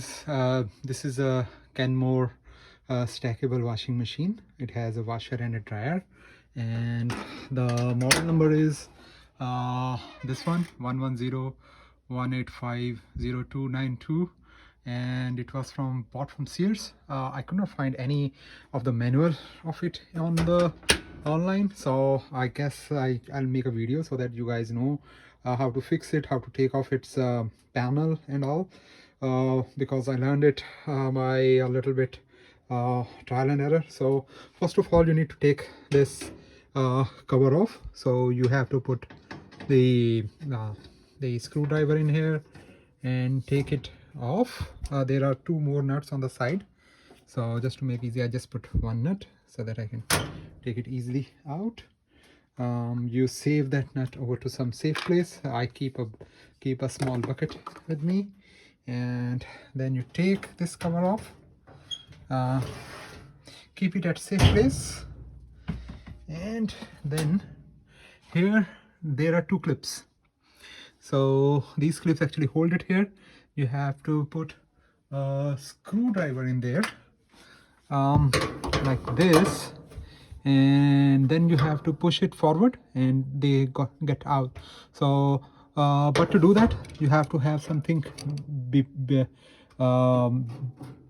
guys, this is a Kenmore stackable washing machine. It has a washer and a dryer, and the model number is this one 110-185-0292, and it was bought from Sears. I could not find any of the manual of it on the online, so I guess I'll make a video so that you guys know how to fix it, how to take off its panel and all, because I learned it by a little bit trial and error. So first of all, you need to take this cover off. So you have to put the screwdriver in here and take it off. There are two more nuts on the side, so just to make easy, I just put one nut so that I can take it easily out. You save that nut over to some safe place. I keep a small bucket with me, and then you take this cover off, keep it at safe place, and then here there are two clips. So these clips actually hold it here. You have to put a screwdriver in there, like this, and then you have to push it forward and they get out. So but to do that, you have to have something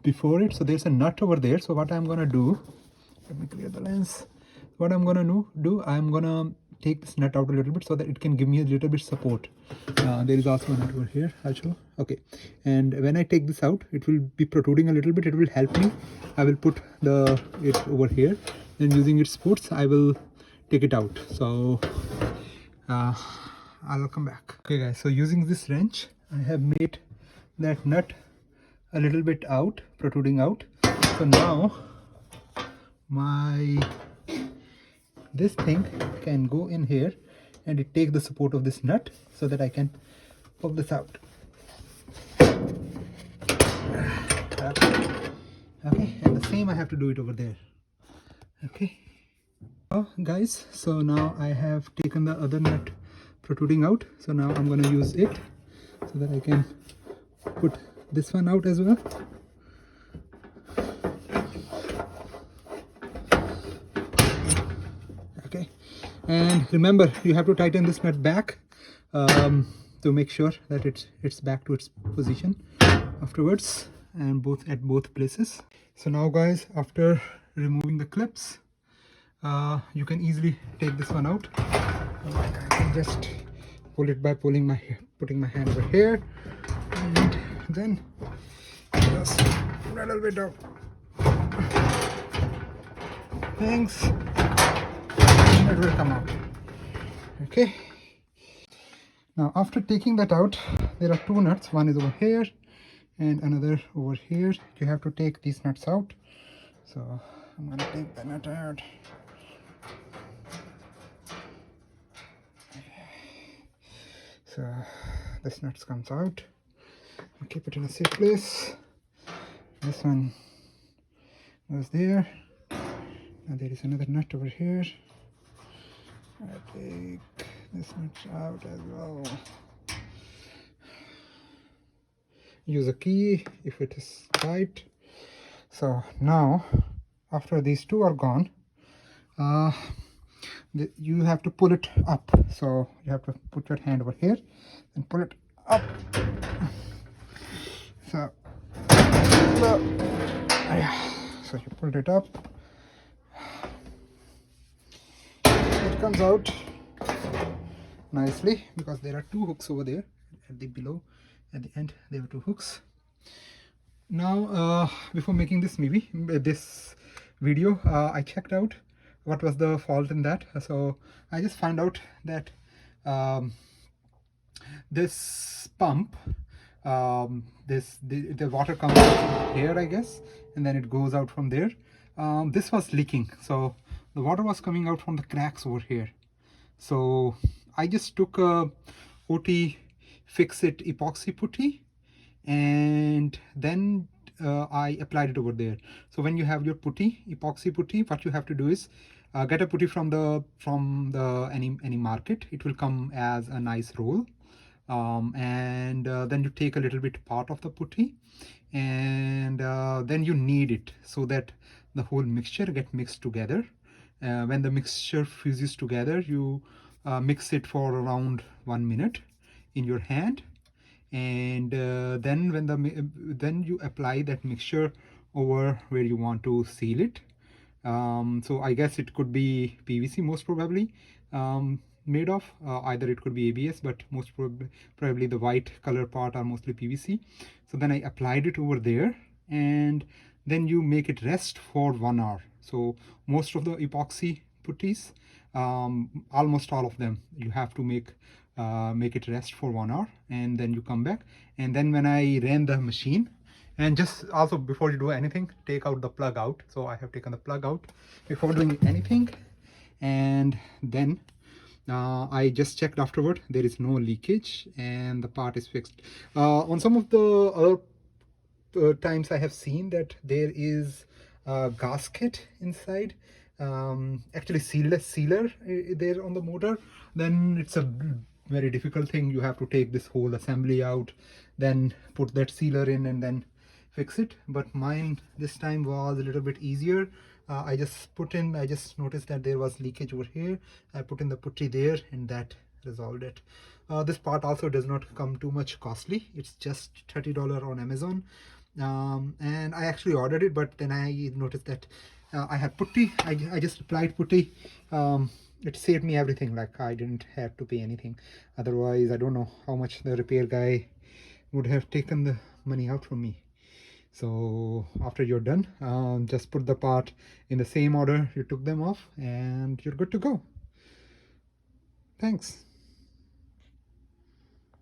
before it. So there's a nut over there. So what I'm gonna do, let me clear the lens. What I'm gonna do, I'm gonna take this nut out a little bit so that it can give me a little bit support. There is also a nut over here, I'll show. Okay, and when I take this out, it will be protruding a little bit. It will help me. I will put it over here, and using its supports, I will take it out. So I'll come back. Okay guys, so using this wrench, I have made that nut a little bit out, protruding out. So now this thing can go in here, and it takes the support of this nut so that I can pull this out. Okay, and the same I have to do it over there. Okay. Oh guys, so now I have taken the other nut protruding out. So now I'm going to use it so that I can put this one out as well. Okay, and remember, you have to tighten this nut back to make sure that it's back to its position afterwards, and at both places. So now guys, after removing the clips, you can easily take this one out. I can just pull it by putting my hand over here, and then just a little bit of things, and it will come out. Okay, now after taking that out, there are two nuts. One is over here and another over here. You have to take these nuts out. So I'm gonna take the nut out. So this nut comes out. I'll keep it in a safe place. This one goes there. And there is another nut over here. I take this nut out as well. Use a key if it is tight. So now, after these two are gone, you have to pull it up. So you have to put your hand over here and pull it up. So you pulled it up. It comes out nicely because there are two hooks over there at the end. There are two hooks. Now before making this video, I checked out what was the fault in that. So I just found out that this pump, the water comes out here, I guess, and then it goes out from there. This was leaking, so the water was coming out from the cracks over here. So I just took a OT Fix-It Epoxy Putty, and then I applied it over there. So when you have your putty, epoxy putty, what you have to do is get a putty from any market. It will come as a nice roll, and then you take a little bit part of the putty and then you knead it so that the whole mixture get mixed together. When the mixture fuses together, you mix it for around 1 minute in your hand, and then then you apply that mixture over where you want to seal it. So I guess it could be PVC most probably, made of, either it could be ABS, but most probably the white color part are mostly PVC. So then I applied it over there, and then you make it rest for 1 hour. So most of the epoxy putties, almost all of them, you have to make it rest for 1 hour, and then you come back. And then when I ran the machine, and just also before you do anything, take out the plug out. So I have taken the plug out before doing anything, and then I just checked afterward. There is no leakage and the part is fixed. On some of the other times I have seen that there is a gasket inside, actually sealer there on the motor. Then it's a very difficult thing. You have to take this whole assembly out, then put that sealer in, and then fix it. But mine this time was a little bit easier. I just noticed that there was leakage over here. I put in the putty there, and that resolved it. This part also does not come too much costly. It's just $30 on Amazon, and I actually ordered it, but then I noticed that I had putty. I just applied putty. It saved me everything. Like, I didn't have to pay anything. Otherwise, I don't know how much the repair guy would have taken the money out from me. So after you're done, just put the part in the same order you took them off, and you're good to go. Thanks.